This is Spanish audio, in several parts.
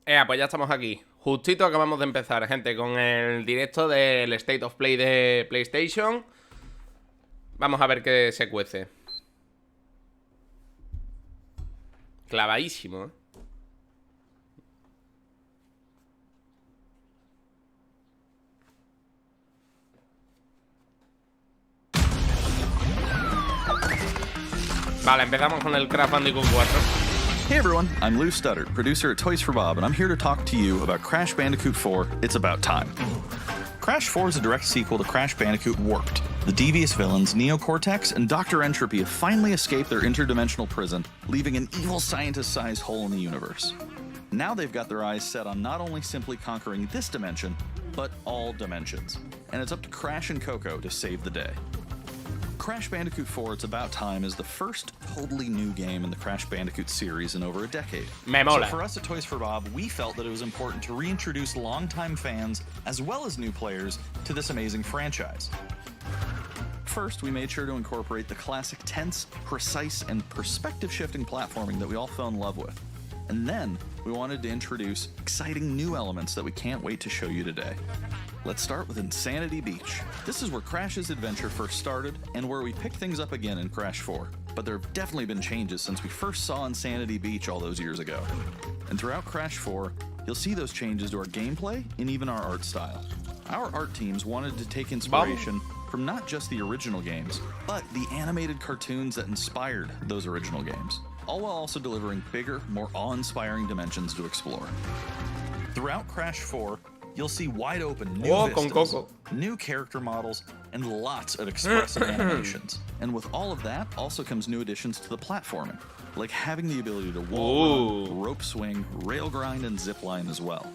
Pues ya estamos aquí. Justito acabamos de empezar, gente, con el directo del State of Play de PlayStation. Vamos a ver qué se cuece. Clavadísimo, ¿eh? Vale, empezamos con el Crash Bandicoot 4. Hey everyone, I'm Lou Studdard, producer at Toys for Bob, and I'm here to talk to you about Crash Bandicoot 4, It's About Time. Crash 4 is a direct sequel to Crash Bandicoot Warped. The devious villains, Neo Cortex and Dr. Entropy, have finally escaped their interdimensional prison, leaving an evil scientist-sized hole in the universe. Now they've got their eyes set on not only simply conquering this dimension, but all dimensions. And it's up to Crash and Coco to save the day. Crash Bandicoot 4 It's About Time is the first totally new game in the Crash Bandicoot series in over a decade. Me mola. So for us at Toys for Bob, we felt that it was important to reintroduce longtime fans, as well as new players, to this amazing franchise. First, we made sure to incorporate the classic tense, precise, and perspective-shifting platforming that we all fell in love with. And then, we wanted to introduce exciting new elements that we can't wait to show you today. Let's start with Insanity Beach. This is where Crash's adventure first started, and where we pick things up again in Crash 4. But there have definitely been changes since we first saw Insanity Beach all those years ago. And throughout Crash 4, you'll see those changes to our gameplay and even our art style. Our art teams wanted to take inspiration from not just the original games, but the animated cartoons that inspired those original games, all while also delivering bigger, more awe-inspiring dimensions to explore. Throughout Crash 4, you'll see wide-open new vistas, new character models, and lots of expressive animations. And with all of that, also comes new additions to the platforming, like having the ability to wall run, rope swing, rail grind, and zipline as well.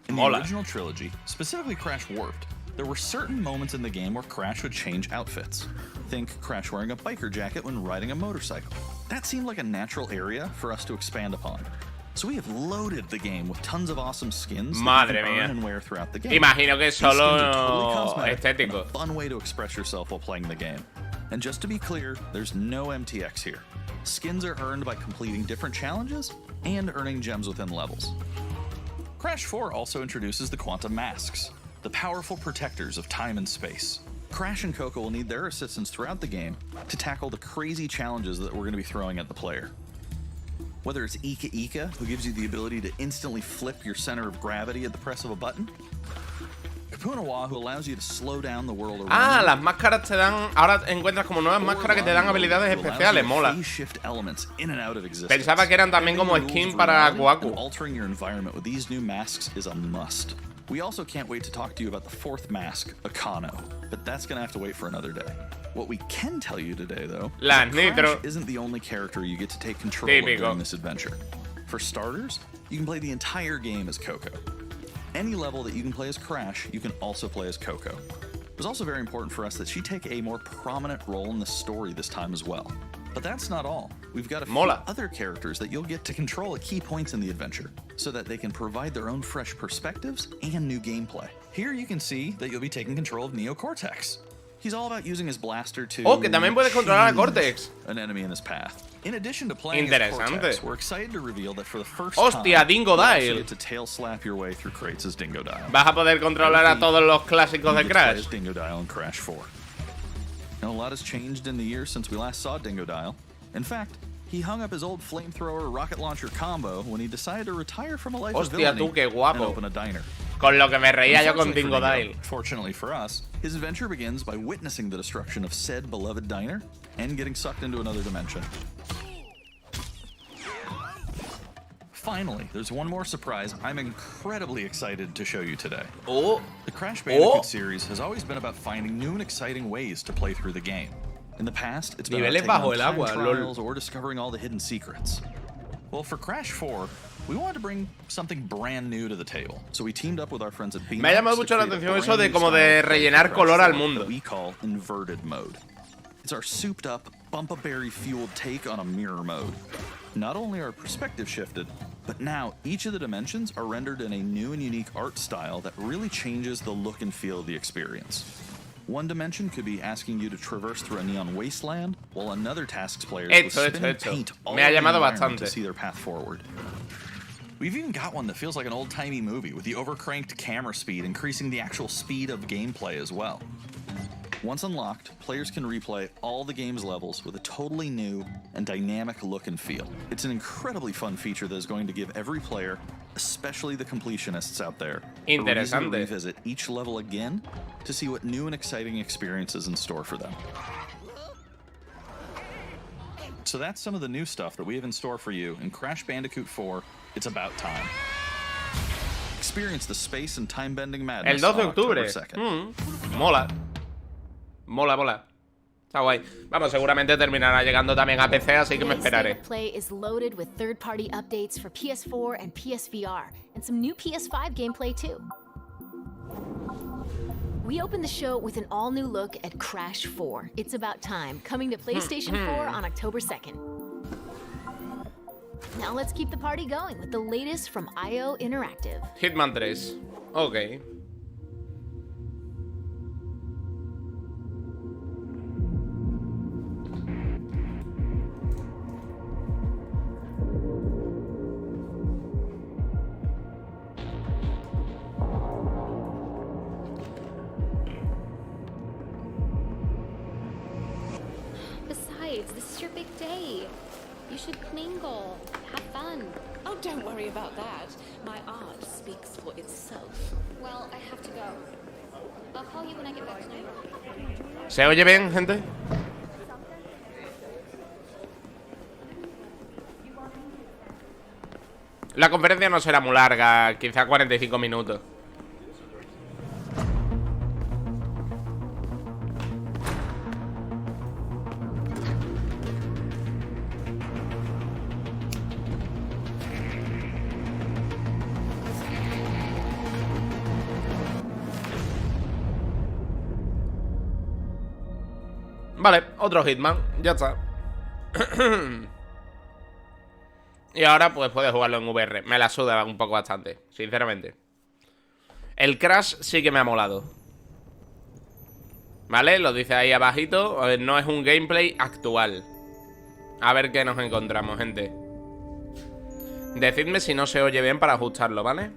In the original trilogy, specifically Crash Warped, there were certain moments in the game where Crash would change outfits. Think Crash wearing a biker jacket when riding a motorcycle. That seemed like a natural area for us to expand upon. So we have loaded the game with tons of awesome skins that you can earn and wear throughout the game. Imagino que es solo totally estético. a fun way to express yourself while playing the game. And just to be clear, there's no MTX here. Skins are earned by completing different challenges and earning gems within levels. Crash 4 also introduces the Quantum Masks, the powerful protectors of time and space. Crash and Coco will need their assistance throughout the game to tackle the crazy challenges that we're going to be throwing at the player. Whether it's Ika Ika, who gives you the ability to instantly flip your center of gravity at the press of a button, Kapunawa, who allows you to slow down the world around you. Las máscaras te dan... Ahora encuentras como nuevas máscaras que te dan habilidades especiales, mola. Pensaba que eran también como skin para Kwaku. Altering your environment with these new masks is a must. We also can't wait to talk to you about the fourth mask, Akano, but that's gonna have to wait for another day. What we can tell you today, though, is that Crash isn't the only character you get to take control of during this adventure. For starters, you can play the entire game as Coco. Any level that you can play as Crash, you can also play as Coco. It was also very important for us that she take a more prominent role in the story this time as well. But that's not all. We've got a few other characters that you'll get to control at key points in the adventure, so that they can provide their own fresh perspectives and new gameplay. Here you can see that you'll be taking control of Neo Cortex. He's all about using his blaster to que también puedes controlar a Cortex. An enemy in his path. In addition to playing as Cortex, we're excited to reveal that for the first time, Dingo Dial. you get to tail slap your way through crates as Dingo Dial. Vas a poder controlar a todos los clásicos de Crash. Dingo Dial in Crash 4. Now, a lot has changed in the years since we last saw Dingo Dial. In fact, he hung up his old flamethrower rocket launcher combo when he decided to retire from a life of villainy and open a diner. Con lo que me reía yo con Dingo Dial. Fortunately for us, his adventure begins by witnessing the destruction of said beloved diner and getting sucked into another dimension. Finally, there's one more surprise I'm incredibly excited to show you today. The Crash Bandicoot series has always been about finding new and exciting ways to play through the game. In the past, it's been about taking on time trials or discovering all the hidden secrets. Well, for Crash 4, we wanted to bring something brand new to the table, so we teamed up with our friends at BANDICOOT. Me ha llamado mucho la atención eso de como de rellenar color al mundo. We call inverted mode. It's our souped-up, bumpa-berry-fueled take on a mirror mode. Not only are perspective shifted, but now each of the dimensions are rendered in a new and unique art style that really changes the look and feel of the experience. One dimension could be asking you to traverse through a neon wasteland, while another tasks players with spinning paint all over the environment to see their path forward. We've even got one that feels like an old-timey movie, with the overcranked camera speed increasing the actual speed of gameplay as well. Once unlocked, players can replay all the game's levels with a totally new and dynamic look and feel. It's an incredibly fun feature that is going to give every player, especially the completionists out there, a reason to revisit each level again to see what new and exciting experiences in store for them. So that's some of the new stuff that we have in store for you in Crash Bandicoot 4, It's About Time. Experience the space and time-bending madness El 12 de on October octubre. 2nd. Mola. Mola, mola. Está guay. Vamos, seguramente terminará llegando también a PC, así que me esperaré. State of Play is loaded with third-party updates for PS4 and PSVR, and some new PS5 gameplay too. We opened the show with an all-new look at Crash 4, It's About Time, coming to PlayStation 4 on October 2nd. Now let's keep the party going with the latest from IO Interactive. Hitman 3. Ok. Besides, this is your big day. You should mingle, have fun. Oh, don't worry about that. My art speaks for itself. Well, I have to go. I'll call you when I get back tonight. ¿Se oye bien, gente? La conferencia no será muy larga, quizá 45 minutos. Vale, otro Hitman, ya está. Y ahora pues puedes jugarlo en VR. Me la suda un poco bastante, sinceramente. El Crash sí que me ha molado. Vale, lo dice ahí abajito. No es un gameplay actual. A ver qué nos encontramos, gente. Decidme si no se oye bien para ajustarlo, ¿vale?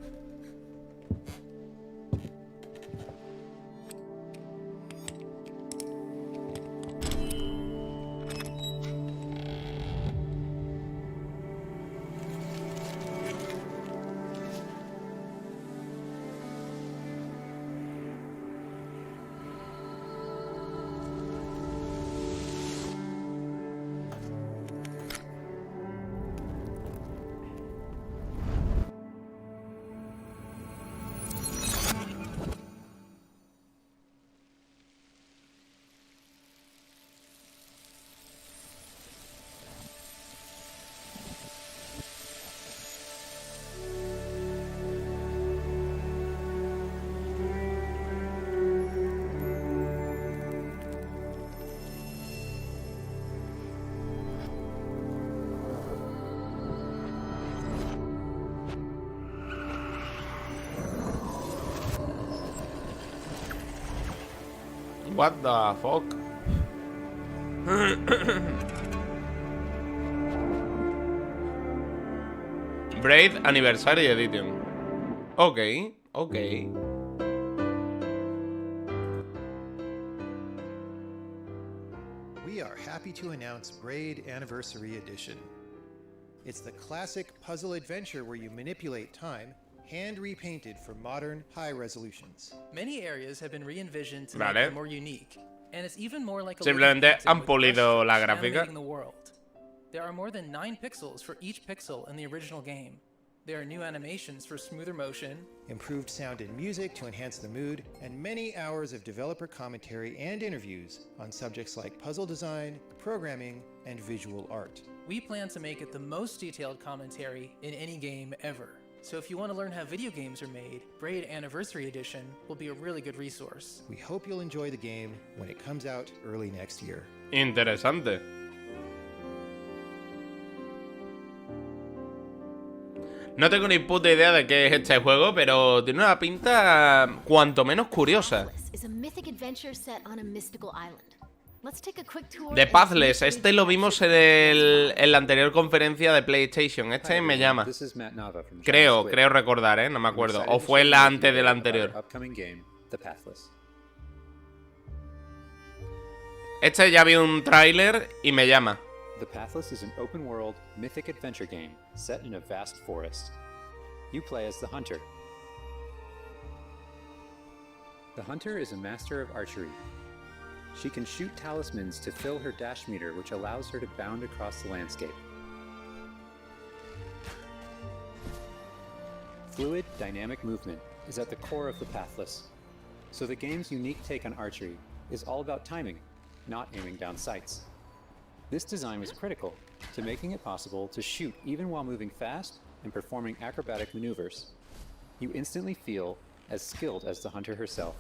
What the fuck? Braid Anniversary Edition. Ok, ok. We are happy to announce Braid Anniversary Edition. It's the classic puzzle adventure where you manipulate time, hand repainted for modern high resolutions. Many areas have been re-envisioned to Vale. make them more unique, and it's even more like a Simplemente living painting han with pulido brushstrokes la gráfica. animating the world. There are more than 9 pixels for each pixel in the original game. There are new animations for smoother motion, Improved sound and music to enhance the mood, and many hours of developer commentary and interviews on subjects like puzzle design, programming, and visual art. We plan to make it the most detailed commentary in any game ever. So if you want to learn how video games are made, Braid Anniversary Edition will be a really good resource. We hope you'll enjoy the game when it comes out early next year. Interesante. No tengo ni puta idea de qué es este juego, pero tiene una pinta cuanto menos curiosa. PATHLESS is a mythic adventure set on a mystical island. Let's take a quick tour De and PATHLESS, see if este lo vimos en la anterior conferencia de PlayStation. Este me llama. Creo recordar, no me acuerdo. O fue la antes de la anterior. Este ya vi un tráiler y me llama. The Pathless is an open-world, mythic adventure game set in a vast forest. You play as the Hunter. The Hunter is a master of archery. She can shoot talismans to fill her dash meter, which allows her to bound across the landscape. Fluid, dynamic movement is at the core of the Pathless. So the game's unique take on archery is all about timing, not aiming down sights. This design was critical to making it possible to shoot even while moving fast and performing acrobatic maneuvers. You instantly feel as skilled as the Hunter herself.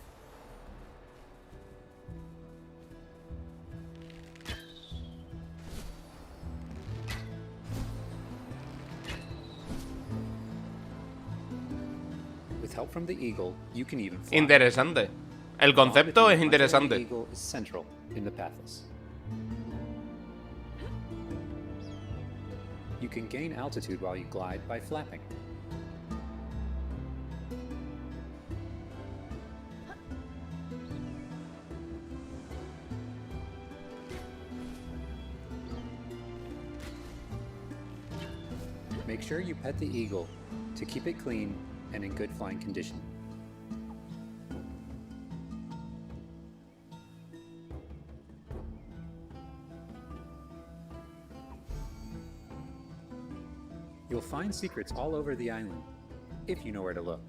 With help from the eagle, you can even fly. Interesante. El concepto es interesante. The eagle is central in the Pathless. You can gain altitude while you glide by flapping. Make sure you pet the eagle to keep it clean and in good flying condition. You'll find secrets all over the island, if you know where to look.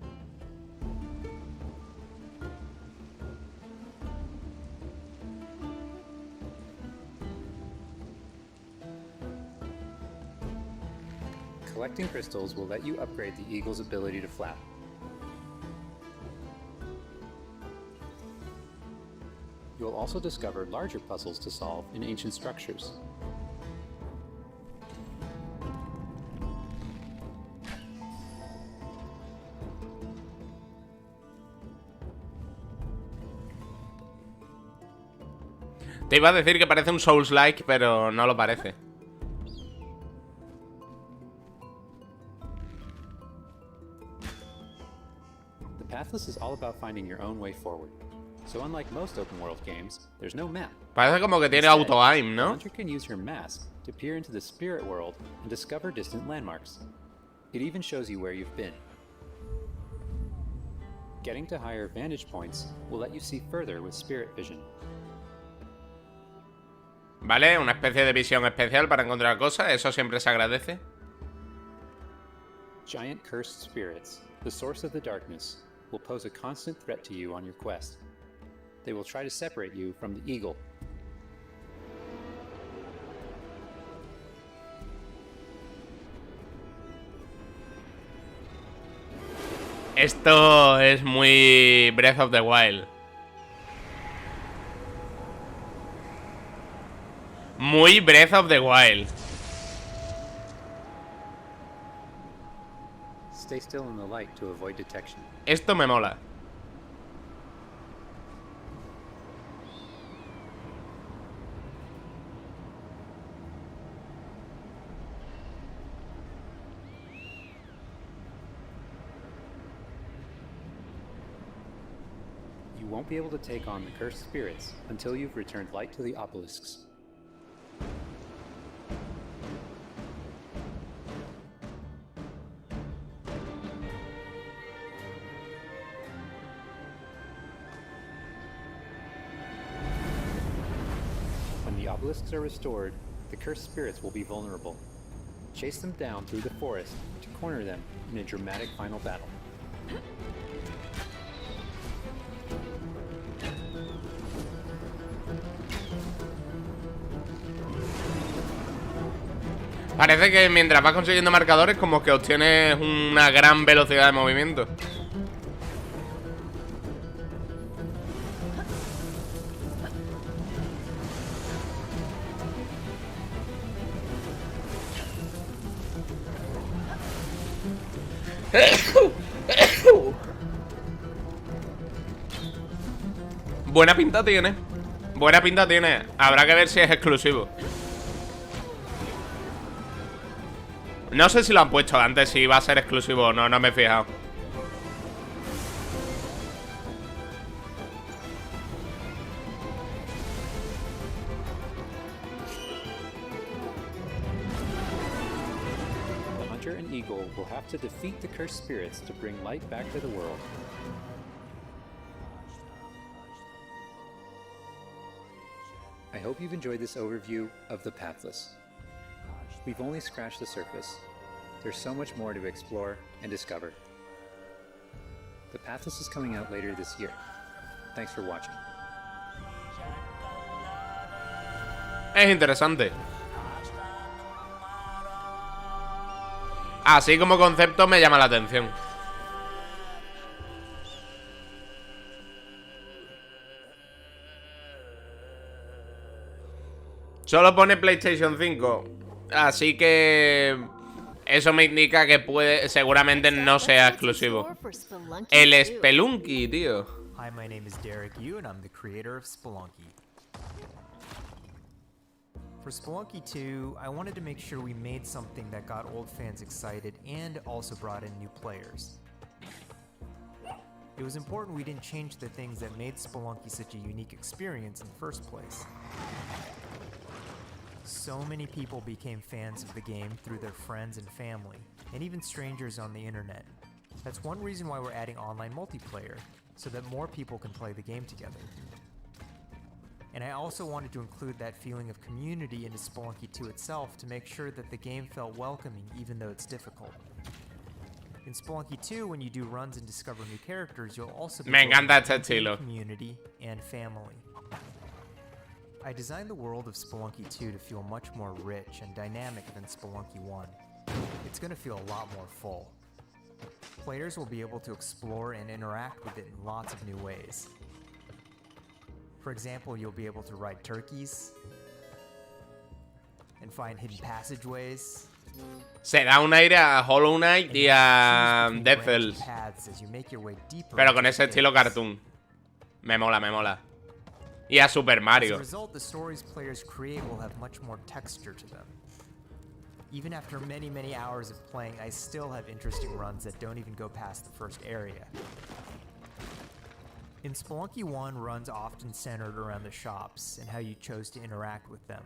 Collecting crystals will let you upgrade the eagle's ability to flap. You'll also discover larger puzzles to solve in ancient structures. Te iba a decir que parece un Souls-like, pero no lo parece. The Pathless is all about finding your own way forward. So unlike most open world games, there's no map. Parece como que tiene Instead, auto-aim, the ¿no? hunter can use her mask to peer into the spirit world and discover distant landmarks. It even shows you where you've been. Getting to higher vantage points will let you see further with spirit vision. Vale, una especie de visión especial para encontrar cosas, eso siempre se agradece. Giant cursed spirits, the source of the darkness, will pose a constant threat to you on your quest. They will try to separate you from the eagle. Esto es muy Breath of the Wild. Muy Breath of the Wild. Stay still in the light to avoid detection. Esto me mola. You won't be able to take on the cursed spirits until you've returned light to the obelisks. When the obelisks are restored, the cursed spirits will be vulnerable. Chase them down through the forest to corner them in a dramatic final battle. Parece que mientras vas consiguiendo marcadores como que obtienes una gran velocidad de movimiento. Buena pinta tiene. Buena pinta tiene. Habrá que ver si es exclusivo. No sé si lo han puesto antes, si va a ser exclusivo o no, no me he fijado. The hunter and eagle will have to defeat the cursed spirits to bring light back to the world. I hope you've enjoyed this overview of the Pathless. We've only scratched the surface. There's so much more to explore and discover. The Pathless is coming out later this year. Thanks for watching. Es interesante. Así como concepto me llama la atención. Solo pone PlayStation 5. Así que eso me indica que seguramente no sea exclusivo. El Spelunky, tío. Hi, my name is Derek Yu, and I'm the creator of Spelunky. For Spelunky 2, I wanted to make sure we made something that got old fans excited and also brought in new players. It was important we didn't change the things that made Spelunky such a unique experience in the first place. So many people became fans of the game through their friends and family, and even strangers on the internet. That's one reason why we're adding online multiplayer, so that more people can play the game together. And I also wanted to include that feeling of community into Spelunky 2 itself to make sure that the game felt welcoming even though it's difficult. In Spelunky 2, when you do runs and discover new characters, you'll also be Me encanta este estilo. community and family. I designed the world of Spelunky 2 to feel much more rich and dynamic than Spelunky 1. It's going to feel a lot more full. Players will be able to explore and interact with it in lots of new ways. For example, you'll be able to ride turkeys and find hidden passageways. Se da un aire a Hollow Knight y a Dead Cells, pero con ese estilo cartoon. Me mola, me mola. Y a Super Mario. As a result, the stories players create will have much more texture to them. Even after many, many hours of playing, I still have interesting runs that don't even go past the first area. In Spelunky 1, runs often centered around the shops and how you chose to interact with them.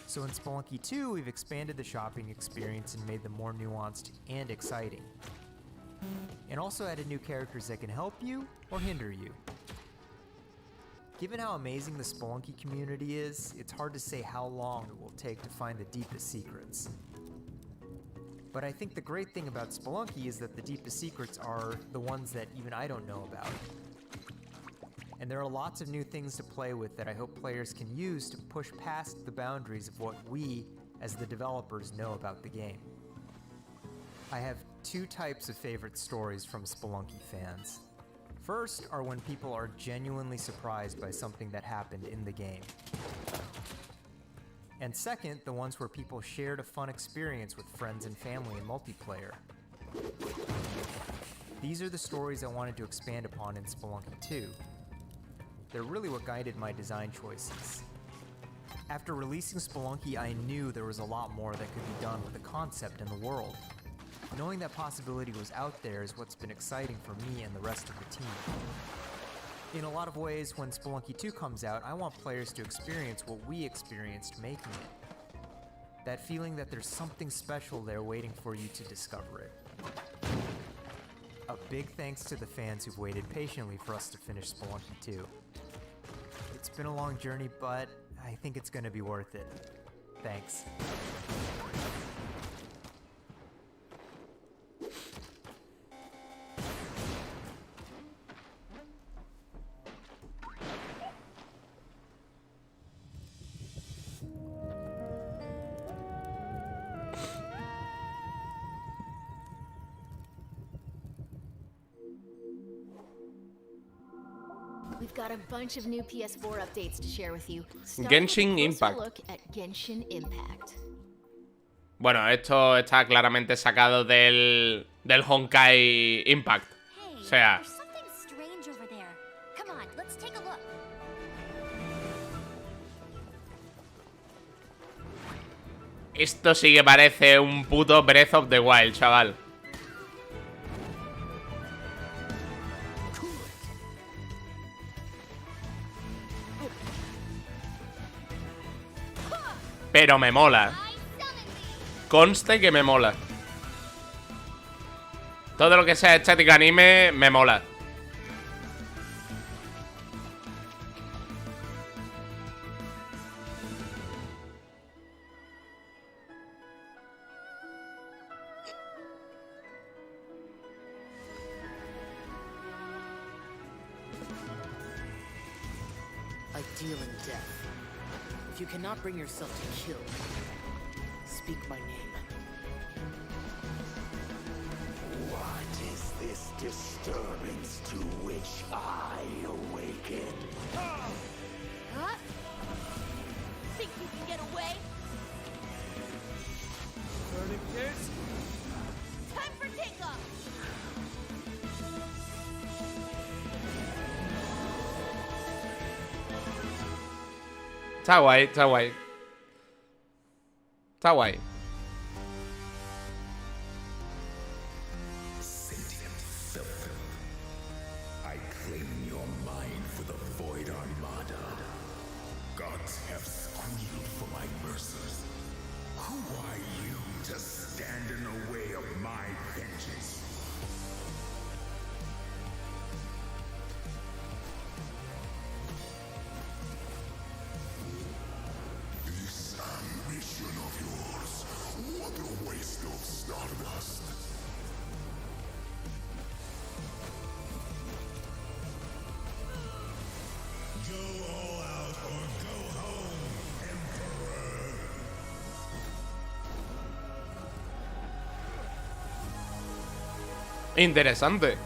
So in Spelunky 2, we've expanded the shopping experience and made them more nuanced and exciting. And also added new characters that can help you or hinder you. Given how amazing the Spelunky community is, it's hard to say how long it will take to find the deepest secrets. But I think the great thing about Spelunky is that the deepest secrets are the ones that even I don't know about. And there are lots of new things to play with that I hope players can use to push past the boundaries of what we, as the developers, know about the game. I have two types of favorite stories from Spelunky fans. First are when people are genuinely surprised by something that happened in the game. And second, the ones where people shared a fun experience with friends and family in multiplayer. These are the stories I wanted to expand upon in Spelunky 2. They're really what guided my design choices. After releasing Spelunky, I knew there was a lot more that could be done with the concept and the world. Knowing that possibility was out there is what's been exciting for me and the rest of the team. In a lot of ways, when Spelunky 2 comes out, I want players to experience what we experienced making it. That feeling that there's something special there waiting for you to discover it. A big thanks to the fans who've waited patiently for us to finish Spelunky 2. It's been a long journey, but I think it's gonna be worth it. Thanks. We've got a bunch of new PS4 updates to share with you. Genshin Impact. Look at Genshin Impact. Bueno, esto está claramente sacado del Honkai Impact. O sea, Esto sí que parece un puto Breath of the Wild, chaval. Pero me mola. Conste que me mola. Todo lo que sea estética anime me mola. I deal in death. If you cannot bring yourself to kill, speak my name. What is this disturbance to which I awaken? Huh? Think you can get away? Burning kids? Time for takeoff! Está guay, está guay. Está guay. Sentient filth. I claim your mind for the Void Armada. Gods have squealed for my mercies. Who are you to stand in the way of my vengeance? This ambition of yours, what a waste of stardust. Go all out or go home, Emperor. Interesante.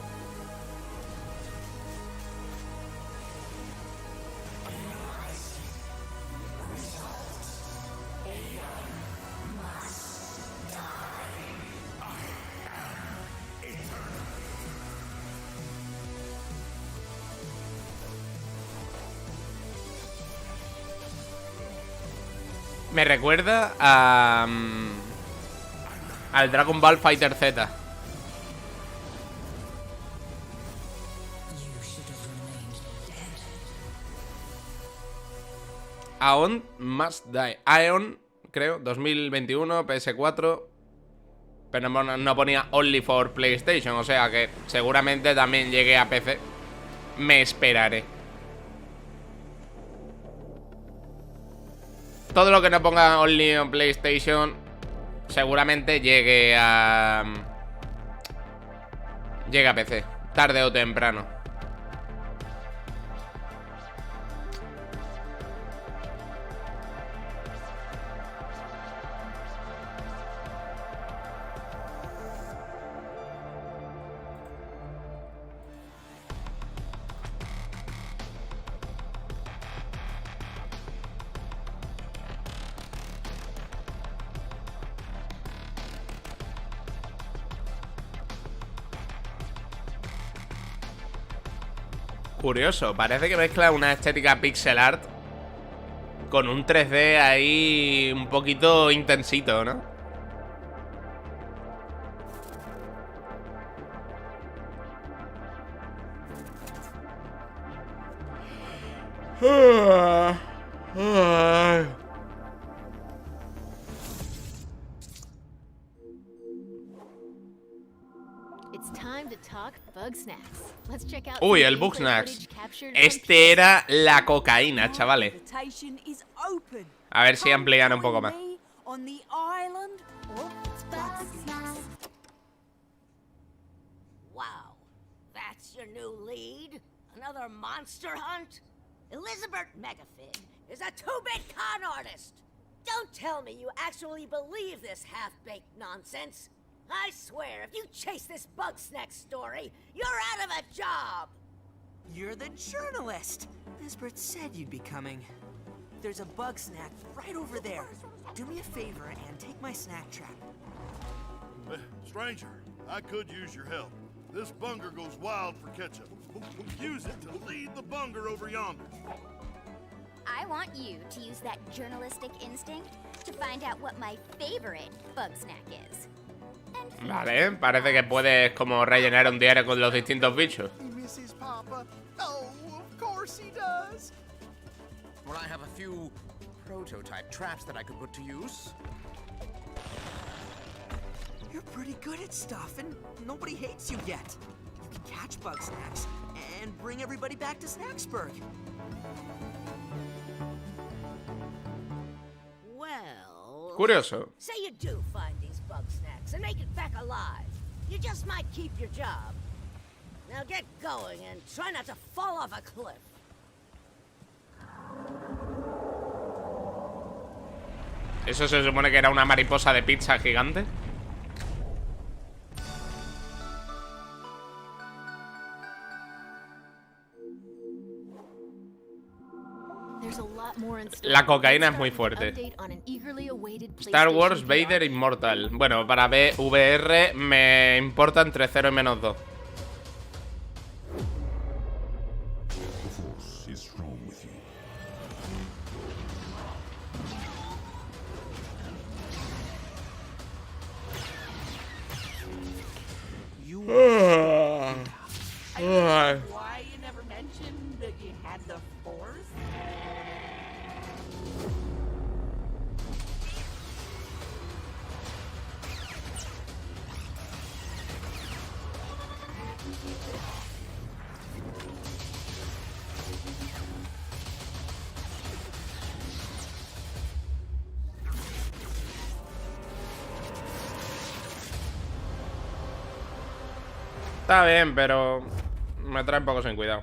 Me recuerda a al Dragon Ball Fighter Z. Aeon Must Die. Aeon, creo, 2021, PS4. Pero no ponía Only for PlayStation. O sea que seguramente también llegue a PC. Me esperaré. Todo lo que no ponga Only on PlayStation seguramente llegue a PC. Tarde o temprano. Curioso, parece que mezcla una estética pixel art con un 3D ahí un poquito intensito, ¿no? It's time to talk bug snacks. Let's check out Uy, some el gameplay bug snacks. footage captured Este era la cocaína, chavales. Invitation is open. A ver si amplían un poco más. On the island of Bugsnax. Wow, that's your new lead? Another monster hunt? Elizabeth Megafig is a two-bit con artist. Don't tell me you actually believe this half-baked nonsense. I swear, if you chase this Bugsnax story, you're out of a job. You're the journalist. Lisbeth said you'd be coming. There's a bug snack right over there. Do me a favor and take my snack trap. Stranger, I could use your help. This bunger goes wild for ketchup. Use it to lead the bunger over yonder. I want you to use that journalistic instinct to find out what my favorite bug snack is. Vale, parece que puedes como rellenar un diario con los distintos bichos. He misses Papa. Oh, of course he does. Well, I have a few prototype traps that I could put to use. You're pretty good at stuff, and nobody hates you yet. You can catch bug snacks and bring everybody back to Snacksburg. Well... Curioso. Say you do find these bug snacks and make it back alive. You just might keep your job. Now get going and try not to fall off a cliff. ¿Eso se supone que era una mariposa de pizza gigante? La cocaína es muy fuerte. Star Wars Vader Immortal. Bueno, para VR me importa entre 0 y -2. Why you never mentioned that you had the Force? Está bien, pero me trae un poco sin cuidado.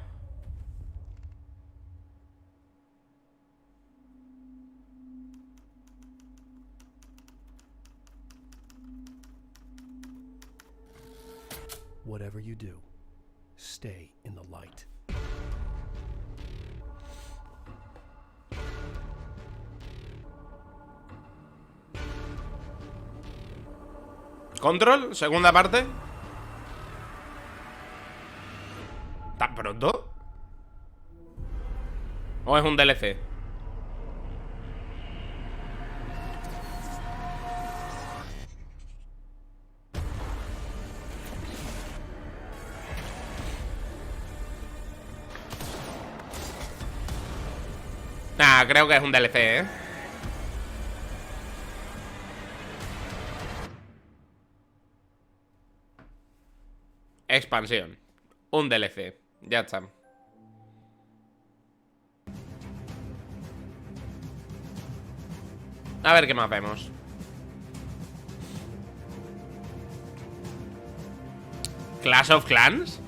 Whatever you do, stay in the light. Control, segunda parte. ¿Tan pronto? ¿O es un DLC? Nah, creo que es un DLC, ¿eh? Expansión. Un DLC. Ya está. A ver qué más vemos. ¿Clash of Clans?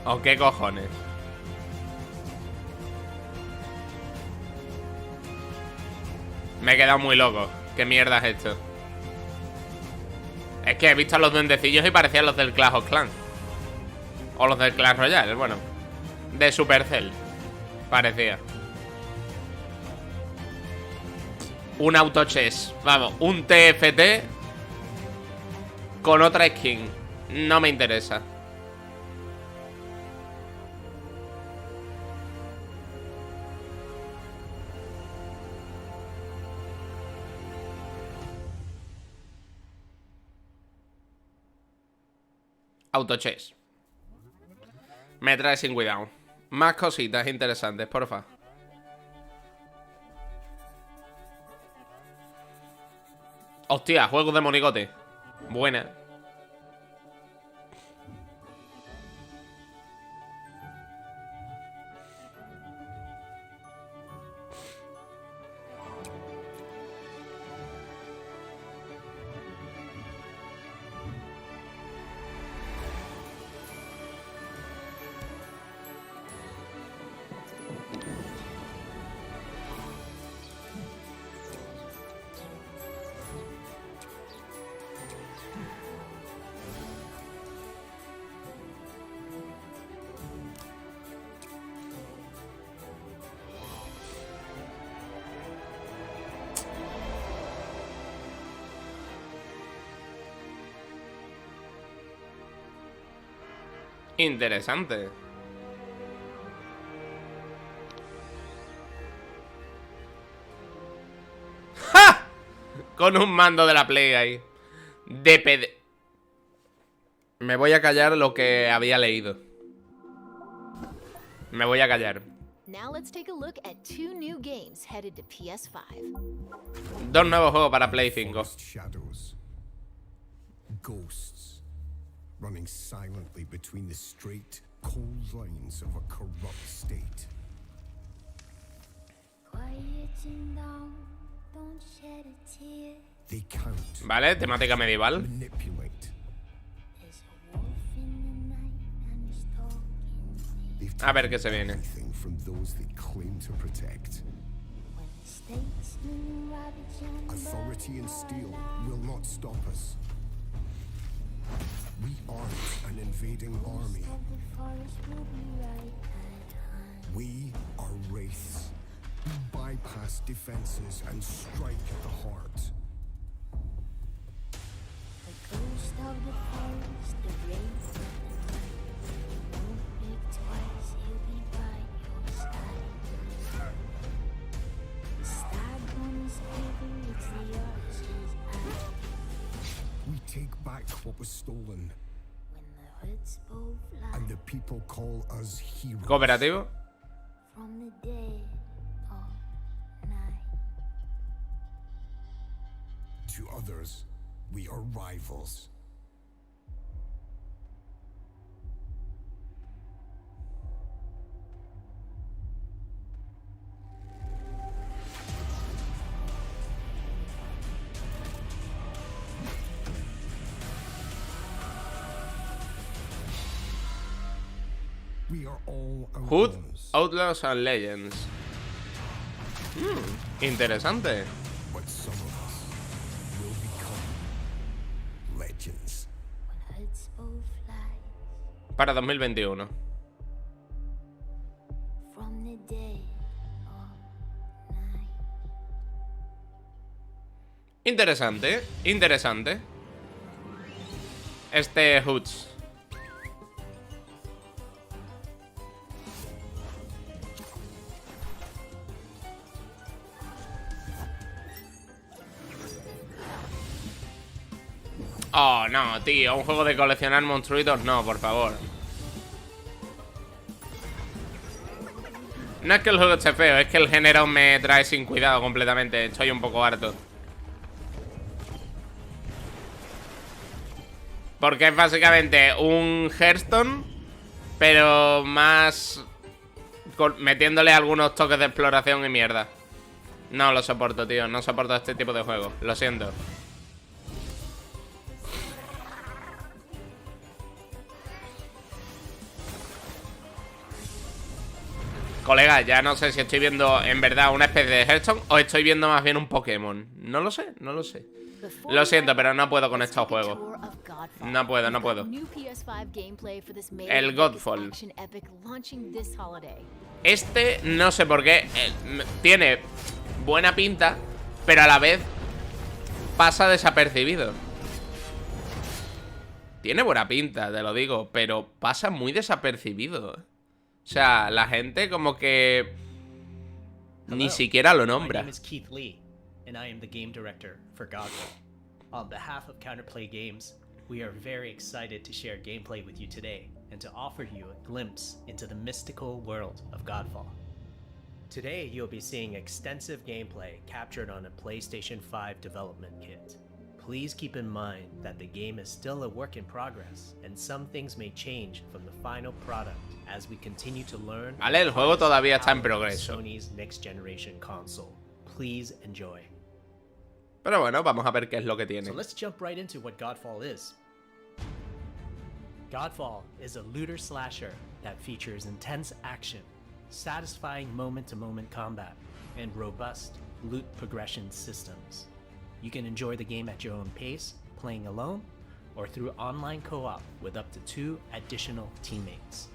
¿O qué cojones? Me he quedado muy loco. ¿Qué mierda es esto? Es que he visto a los duendecillos y parecían los del Clash of Clans. O los del Clash Royale, bueno. De Supercell. Parecía. Un autochess. Vamos, un TFT con otra skin. No me interesa. Autochess. Me trae sin cuidado. Más cositas interesantes, porfa. Hostia, juegos de monigote. Buena. Interesante. Con un mando de la Play ahí. De PD. Me voy a callar lo que había leído. Me voy a callar. Now let's take a look at 2 new games headed to PS5. 2 nuevos juegos para Play 5. Shadows. Ghosts. Running silently between the straight, cold lines of a corrupt state. They count. Vale, temática medieval. Manipulate. A ver qué se viene. From those they claim to protect. Authority and steel will not stop us. We aren't an invading army. We are wraiths. We bypass defenses and strike at the heart. The ghost of the forest, the wraith of the night. Won't think twice, he'll be by your side. The stab on his quiver, it's the archer's eye. We take back what was stolen. When the hoods both fly And the people call us heroes. Cooperativo. from the dead of night. To others, we are rivals. We are all Hood, outlaws. Outlaws and Legends. Interesante. But some of us will become legends. When hoods both fly Para 2021. from the dead of night. Interesante, interesante. Este Hoods. Oh, no, tío, un juego de coleccionar monstruitos, no, por favor. No es que el juego esté feo, es que el género me trae sin cuidado completamente. Estoy un poco harto. Porque es básicamente un Hearthstone, pero más metiéndole algunos toques de exploración y mierda. No lo soporto, tío, no soporto este tipo de juegos, lo siento. Colega, ya no sé si estoy viendo en verdad una especie de Hearthstone o estoy viendo más bien un Pokémon. No lo sé, no lo sé. Lo siento, pero no puedo con estos juegos. No puedo, no puedo. El Godfall. Este, no sé por qué, tiene buena pinta, pero a la vez pasa desapercibido. Tiene buena pinta, te lo digo, pero pasa muy desapercibido. O sea, la gente como que ni siquiera lo nombra. My name is Keith Lee, and I am the game director for Godfall. On behalf of Counterplay Games, we are very excited to share gameplay with you today and to offer you a glimpse into the mystical world of Godfall. Today, you'll be seeing extensive gameplay captured on a PlayStation 5 development kit. Please keep in mind that the game is still a work in progress, and some things may change from the final product as we continue to learn. Vale, el juego todavía está en progreso. Sony's next generation console. Please enjoy. Pero bueno, vamos a ver qué es lo que tiene. So let's jump right into what Godfall is. Godfall is a looter slasher that features intense action, satisfying moment-to-moment combat, and robust loot progression systems. You can enjoy the game at your own pace, playing alone, or through online co-op with up to 2 additional teammates.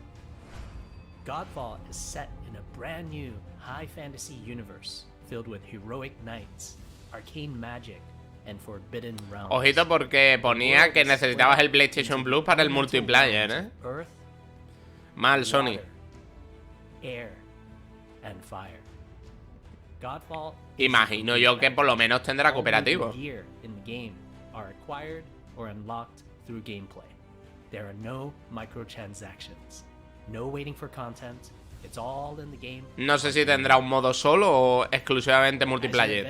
Godfall is set in a brand new high fantasy universe filled with heroic knights, arcane magic, and forbidden realms. Ojito porque ponía que necesitabas el PlayStation Plus para el multiplayer, ¿eh? Earth, Mal, Sony. water, air, and fire. Imagino yo que por lo menos tendrá cooperativo. Gear in the game are acquired or unlocked through gameplay. There are no microtransactions, no waiting for content. It's all in the game. No sé si tendrá un modo solo o exclusivamente multiplayer.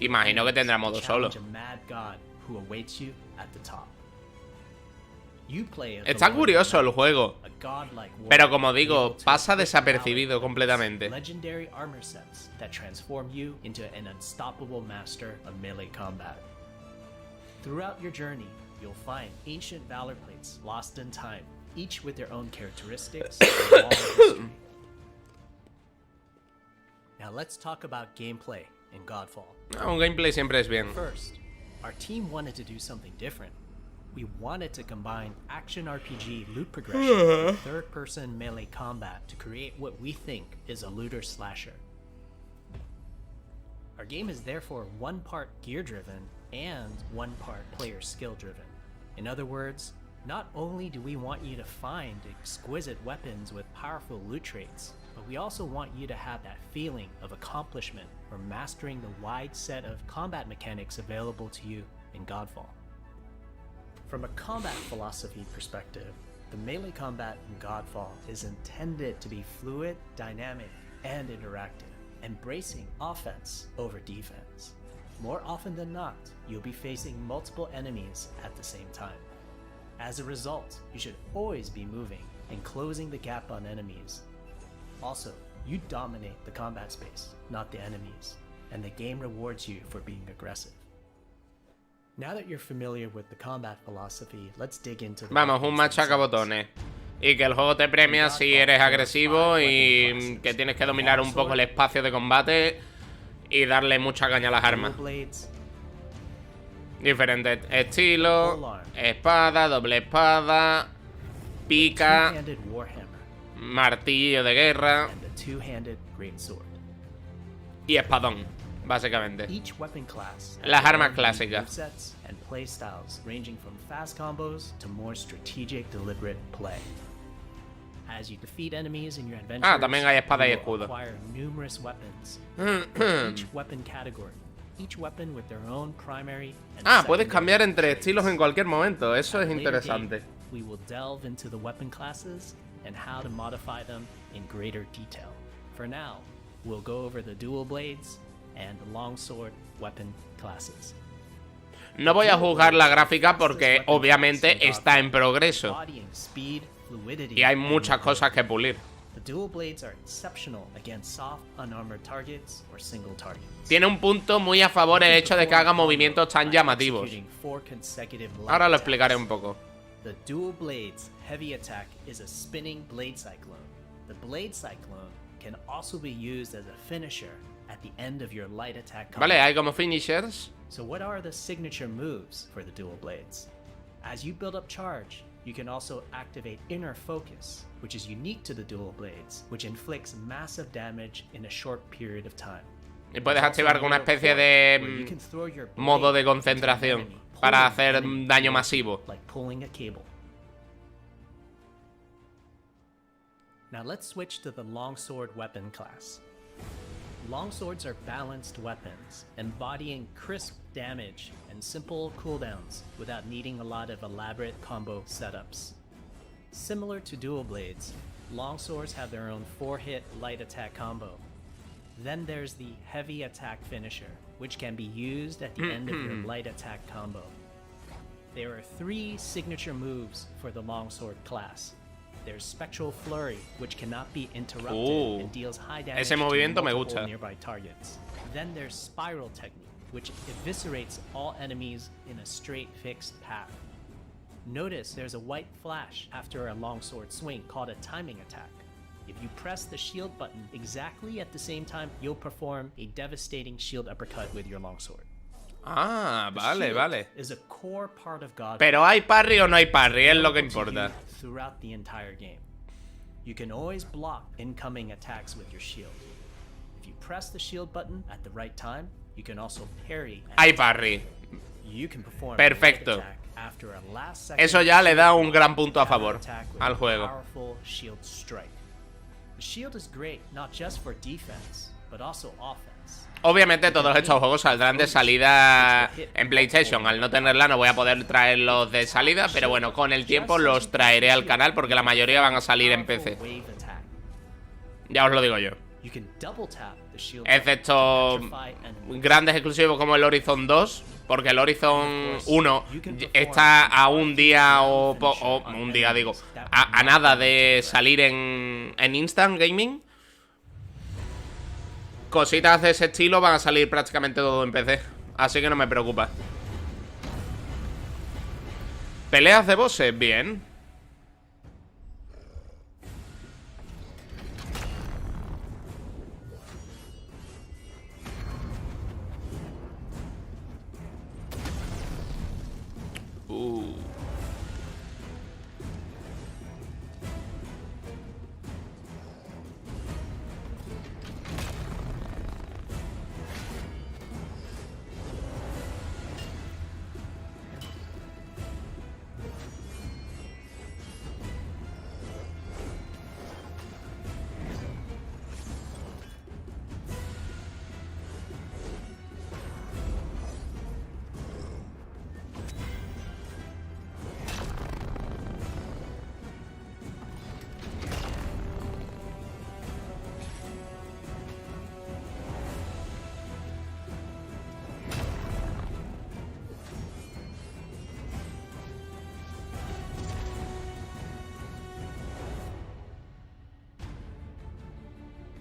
Imagino que tendrá modo solo. Está curioso el juego, pero como digo, pasa desapercibido completamente. Legendary armor sets that transform you into an unstoppable master of melee combat. Throughout your journey, you'll find ancient valor plates lost in time, each with their own characteristics and long history. Now let's talk about gameplay in Godfall. Un gameplay siempre es bien. First, our team wanted to do something different. We wanted to combine action RPG loot progression with third-person melee combat to create what we think is a looter slasher. Our game is therefore one part gear-driven and one part player skill-driven. In other words, not only do we want you to find exquisite weapons with powerful loot traits, but we also want you to have that feeling of accomplishment or mastering the wide set of combat mechanics available to you in Godfall. From a combat philosophy perspective, the melee combat in Godfall is intended to be fluid, dynamic, and interactive, embracing offense over defense. More often than not, you'll be facing multiple enemies at the same time. As a result, you should always be moving and closing the gap on enemies. Also, you dominate the combat space, not the enemies, and the game rewards you for being aggressive. Now that you're familiar with the combat philosophy, let's dig into the Vamos, un machacabotones. Y que el juego te premia si eres agresivo y que tienes que dominar un poco el espacio de combate y darle mucha caña a las armas. Diferentes estilos, espada, doble espada, pica, martillo de guerra y espadón, básicamente. Las armas clásicas. Ah, también hay espada y escudo. Ah, puedes cambiar entre estilos en cualquier momento. Eso es interesante. We will delve into the weapon classes and how to modify them in greater detail. For now, we'll go over the dual blades and the longsword weapon classes. No voy a juzgar la gráfica porque obviamente está en progreso y hay muchas cosas que pulir. Tiene un punto muy a favor el hecho de que haga movimientos tan llamativos. Ahora lo explicaré un poco. The dual blades heavy attack is a spinning blade cyclone. The blade cyclone can also be used as a finisher at the end of your light attack combo. Vale, hay como finishers. So what are the signature moves for the dual blades? As you build up charge, you can also activate inner focus, which is unique to the dual blades, which inflicts massive damage in a short period of time. Y puedes activar con una especie de modo de concentración para hacer daño masivo. Like pulling a cable. Now let's switch to the longsword weapon class. Longswords are balanced weapons, embodying crisp damage and simple cooldowns without needing a lot of elaborate combo setups. Similar to dual blades, longswords have their own 4-hit light attack combo. Then there's the heavy attack finisher, which can be used at the end of your light attack combo. There are 3 signature moves for the longsword class. There's Spectral Flurry, which cannot be interrupted and deals high damage ese movimiento to me multiple gusta. nearby targets. Then there's Spiral Technique, which eviscerates all enemies in a straight fixed path. Notice there's a white flash after a longsword swing called a timing attack. If you press the shield button exactly at the same time, you'll perform a devastating shield uppercut with your longsword. Ah, vale, vale. Is a core part of God. Pero hay parry o no hay parry, es lo que importa. Throughout the entire game. You can always block incoming attacks with your shield. If you press the shield button at the right time, you can also parry. Hay parry. You can perform Perfecto. a attack after a last second. Eso ya le da un gran punto a favor al juego. Powerful shield strike. The shield is great not just for defense, but also offense. Obviamente todos estos juegos saldrán de salida en PlayStation. Al no tenerla no voy a poder traerlos de salida, pero bueno, con el tiempo los traeré al canal porque la mayoría van a salir en PC. Ya os lo digo yo. Excepto grandes exclusivos como el Horizon 2, porque el Horizon 1 está a un día un día, digo, a nada de salir en Instant Gaming. Cositas de ese estilo van a salir prácticamente todo en PC, así que no me preocupa. Peleas de bosses, bien.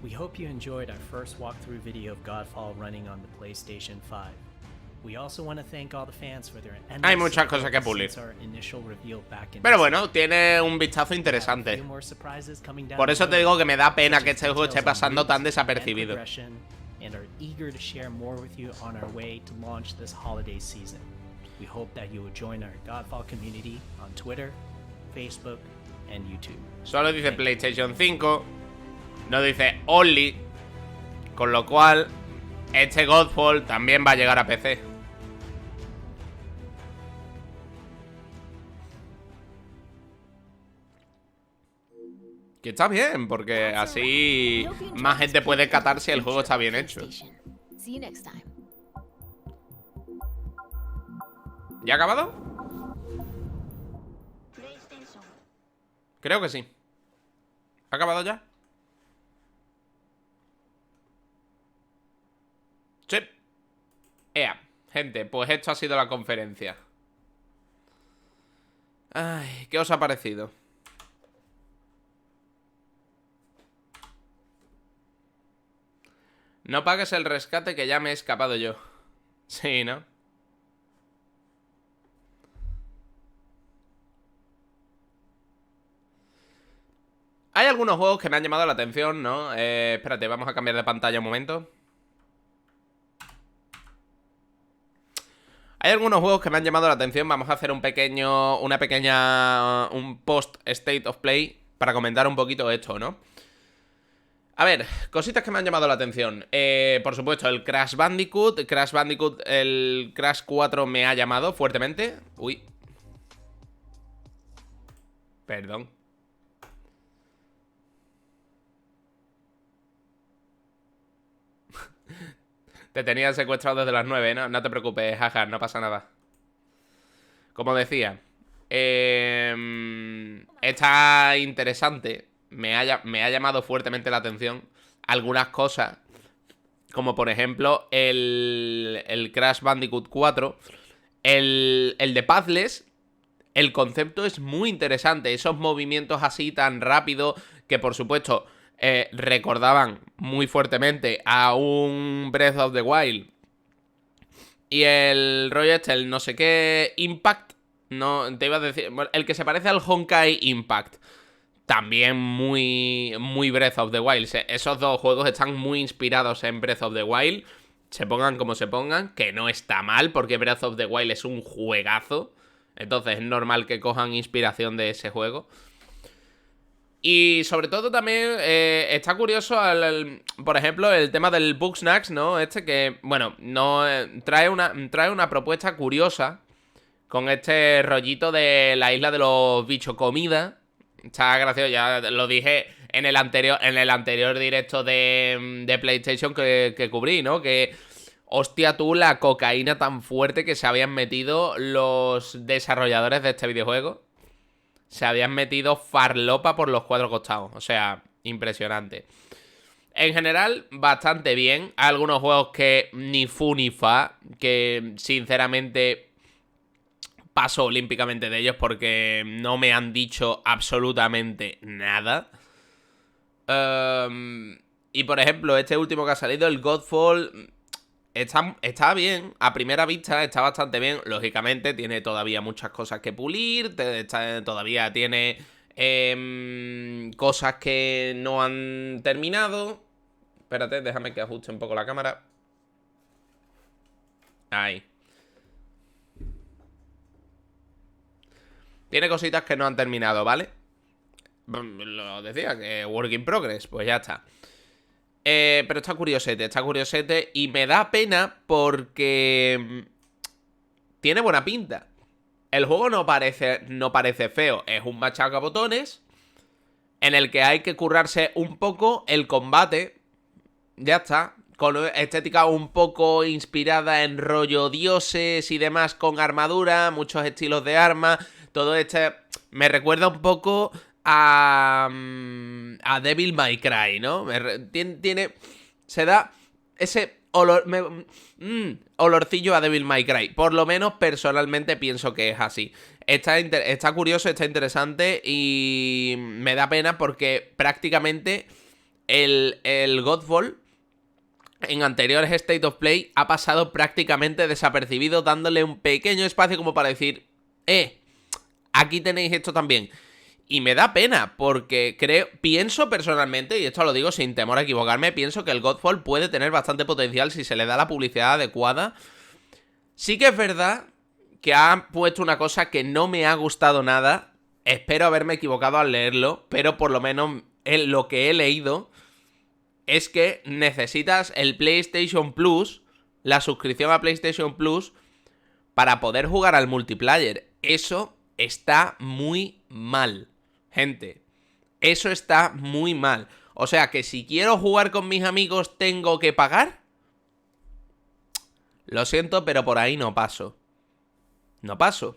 We hope you enjoyed our first walkthrough video of Godfall running on the PlayStation 5. We also want to thank all the fans for their Hay muchas cosas que pulir. since our initial reveal back in Pero bueno, tiene un vistazo interesante. Por eso te digo que me da pena que este juego esté pasando tan desapercibido. And are eager to share more with you on our way to launch this holiday season. We hope that you will join our Godfall community on Twitter, Facebook, and YouTube. Solo dice PlayStation 5, no dice Only, con lo cual este Godfall también va a llegar a PC. Que está bien, porque así más gente puede catar si el juego está bien hecho. ¿Ya ha acabado? Creo que sí. ¿Ha acabado ya? Sí. Ea, gente, pues esto ha sido la conferencia. Ay, ¿qué os ha parecido? No pagues el rescate que ya me he escapado yo. Sí, ¿no? Hay algunos juegos que me han llamado la atención, ¿no? Espérate, vamos a cambiar de pantalla un momento. Hay algunos juegos que me han llamado la atención. Vamos a hacer un post State of Play para comentar un poquito esto, ¿no? A ver, cositas que me han llamado la atención. Por supuesto, el Crash Bandicoot. El Crash 4 me ha llamado fuertemente. Uy. Perdón. Te tenía secuestrado desde las 9, ¿no? No te preocupes, jaja, no pasa nada. Como decía, está interesante. Me ha llamado fuertemente la atención algunas cosas, como por ejemplo el Crash Bandicoot 4. El de PATHLESS, el concepto es muy interesante. Esos movimientos así tan rápidos que por supuesto recordaban muy fuertemente a un Breath of the Wild. Y el rollo el no sé qué Impact, no, te iba a decir, el que se parece al Honkai Impact. También muy Breath of the Wild. Esos dos juegos están muy inspirados en Breath of the Wild. Se pongan como se pongan, que no está mal, porque Breath of the Wild es un juegazo. Entonces es normal que cojan inspiración de ese juego. Y sobre todo también está curioso, por ejemplo, el tema del Bugsnax, ¿no? Que, bueno, no trae una propuesta curiosa con este rollito de la isla de los bichos comida. Está gracioso, ya lo dije en el anterior directo de PlayStation que cubrí, ¿no? Que, hostia tú, la cocaína tan fuerte que se habían metido los desarrolladores de este videojuego. Se habían metido farlopa por los 4 costados. O sea, impresionante. En general, bastante bien. Hay algunos juegos que ni fu ni fa, que sinceramente paso olímpicamente de ellos porque no me han dicho absolutamente nada. Y por ejemplo, este último que ha salido, el Godfall, está bien. A primera vista está bastante bien. Lógicamente tiene todavía muchas cosas que pulir. Todavía tiene cosas que no han terminado. Espérate, déjame que ajuste un poco la cámara. Ahí. Tiene cositas que no han terminado, ¿vale? Lo decía, que work in progress, pues ya está. Pero está curiosete y me da pena porque tiene buena pinta. El juego no parece feo, es un machacabotones en el que hay que currarse un poco el combate. Ya está, con estética un poco inspirada en rollo dioses y demás, con armadura, muchos estilos de armas. Todo este me recuerda un poco a Devil May Cry, ¿no? Se da ese olorcillo a Devil May Cry. Por lo menos personalmente pienso que es así. Está curioso, está interesante y me da pena porque prácticamente el Godfall en anteriores State of Play ha pasado prácticamente desapercibido, dándole un pequeño espacio como para decir, aquí tenéis esto también. Y me da pena, porque pienso personalmente, y esto lo digo sin temor a equivocarme, pienso que el Godfall puede tener bastante potencial si se le da la publicidad adecuada. Sí que es verdad que han puesto una cosa que no me ha gustado nada. Espero haberme equivocado al leerlo, pero por lo menos lo que he leído es que necesitas el PlayStation Plus, la suscripción a PlayStation Plus, para poder jugar al multiplayer. Eso está muy mal, gente. Eso está muy mal. O sea que si quiero jugar con mis amigos, ¿tengo que pagar? Lo siento, pero por ahí no paso. No paso.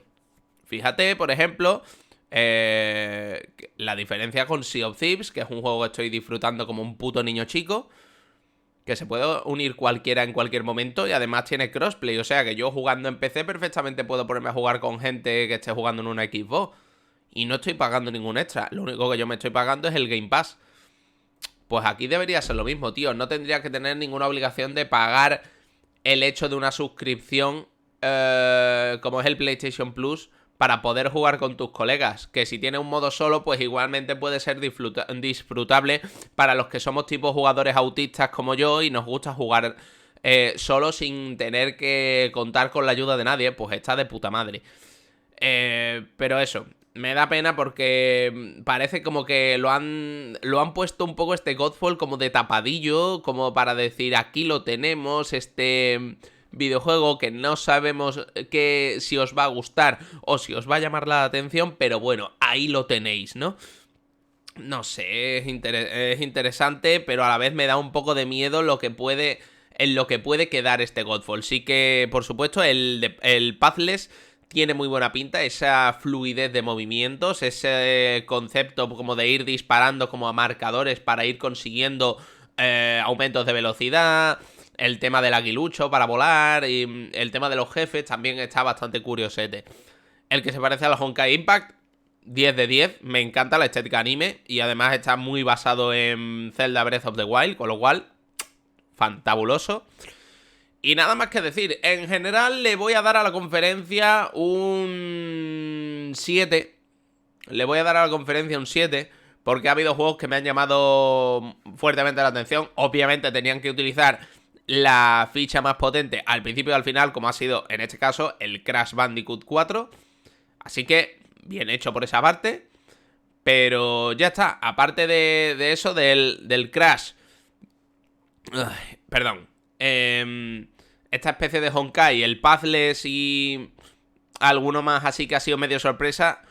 Fíjate, por ejemplo, la diferencia con Sea of Thieves, que es un juego que estoy disfrutando como un puto niño chico, que se puede unir cualquiera en cualquier momento y además tiene crossplay. O sea que yo jugando en PC perfectamente puedo ponerme a jugar con gente que esté jugando en una Xbox y no estoy pagando ningún extra. Lo único que yo me estoy pagando es el Game Pass. Pues aquí debería ser lo mismo, tío. No tendría que tener ninguna obligación de pagar el hecho de una suscripción como es el PlayStation Plus para poder jugar con tus colegas. Que si tiene un modo solo, pues igualmente puede ser disfrutable para los que somos tipo jugadores autistas como yo y nos gusta jugar solo sin tener que contar con la ayuda de nadie. Pues está de puta madre. Pero eso, me da pena porque parece como que lo han puesto un poco este Godfall como de tapadillo, como para decir aquí lo tenemos, este videojuego que no sabemos si os va a gustar o si os va a llamar la atención, pero bueno, ahí lo tenéis, ¿no? No sé, es interesante, pero a la vez me da un poco de miedo en lo que puede quedar este Godfall. Sí que, por supuesto, el Pathless tiene muy buena pinta, esa fluidez de movimientos, ese concepto como de ir disparando como a marcadores para ir consiguiendo aumentos de velocidad, el tema del aguilucho para volar y el tema de los jefes también está bastante curiosete. El que se parece al Honkai Impact, 10 de 10, me encanta la estética anime y además está muy basado en Zelda Breath of the Wild, con lo cual, fantabuloso. Y nada más que decir, en general le voy a dar a la conferencia un 7. Le voy a dar a la conferencia un 7 porque ha habido juegos que me han llamado fuertemente la atención. Obviamente tenían que utilizar la ficha más potente al principio y al final, como ha sido en este caso el Crash Bandicoot 4. Así que, bien hecho por esa parte. Pero ya está, aparte de eso, del Crash. Perdón. Esta especie de Honkai, el Pathless y alguno más así que ha sido medio sorpresa,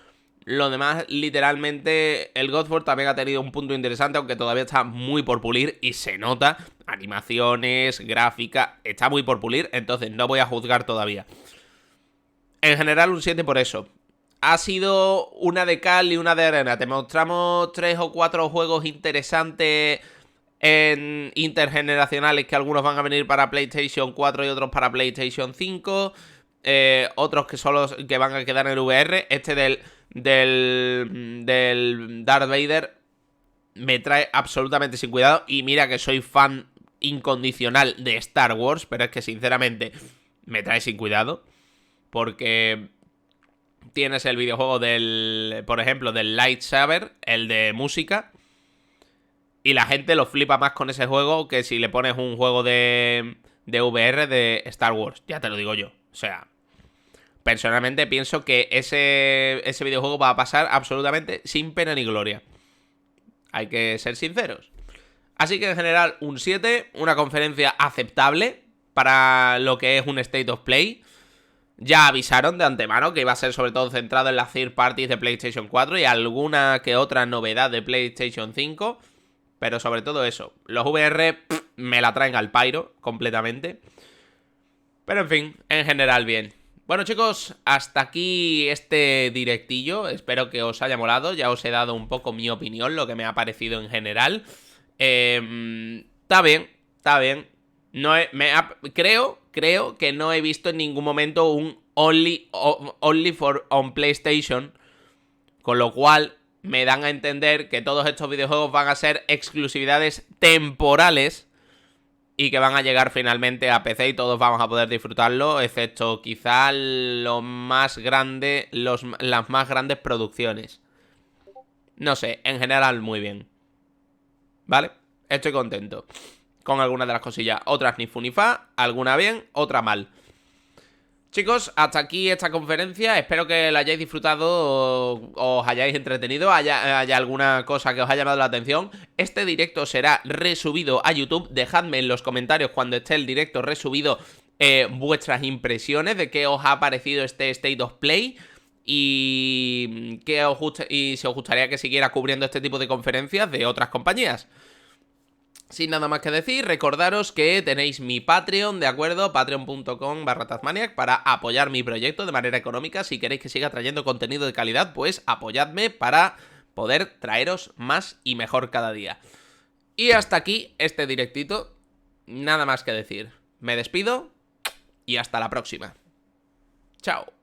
Lo demás, literalmente, el God of War también ha tenido un punto interesante, aunque todavía está muy por pulir y se nota. Animaciones, gráfica, está muy por pulir, entonces no voy a juzgar todavía. En general un 7 por eso. Ha sido una de cal y una de arena. Te mostramos 3 o 4 juegos interesantes intergeneracionales, que algunos van a venir para PlayStation 4 y otros para PlayStation 5. Otros que solo que van a quedar en VR. Este del Darth Vader me trae absolutamente sin cuidado. Y mira que soy fan incondicional de Star Wars, pero es que sinceramente me trae sin cuidado. Porque tienes el videojuego por ejemplo, del Lightsaber, el de música, y la gente lo flipa más con ese juego que si le pones un juego de VR de Star Wars. Ya te lo digo yo. O sea, personalmente pienso que ese videojuego va a pasar absolutamente sin pena ni gloria. Hay que ser sinceros. Así que en general un 7, una conferencia aceptable para lo que es un State of Play. Ya avisaron de antemano que iba a ser sobre todo centrado en las third parties de PlayStation 4 y alguna que otra novedad de PlayStation 5. Pero sobre todo eso, los VR me la traen al pairo completamente. Pero en fin, en general bien. Bueno chicos, hasta aquí este directillo. Espero que os haya molado. Ya os he dado un poco mi opinión, lo que me ha parecido en general. Está bien, está bien. Creo que no he visto en ningún momento un only for on PlayStation. Con lo cual me dan a entender que todos estos videojuegos van a ser exclusividades temporales y que van a llegar finalmente a PC y todos vamos a poder disfrutarlo, excepto quizá las más grandes producciones. No sé, en general muy bien. ¿Vale? Estoy contento con algunas de las cosillas. Otras ni fu ni fa, alguna bien, otra mal. Chicos, hasta aquí esta conferencia. Espero que la hayáis disfrutado, os hayáis entretenido, haya alguna cosa que os haya llamado la atención. Este directo será resubido a YouTube. Dejadme en los comentarios cuando esté el directo resubido vuestras impresiones de qué os ha parecido este State of Play y si os gustaría que siguiera cubriendo este tipo de conferencias de otras compañías. Sin nada más que decir, recordaros que tenéis mi Patreon, ¿de acuerdo? Patreon.com/Tazmaniac para apoyar mi proyecto de manera económica. Si queréis que siga trayendo contenido de calidad, pues apoyadme para poder traeros más y mejor cada día. Y hasta aquí este directito. Nada más que decir. Me despido y hasta la próxima. Chao.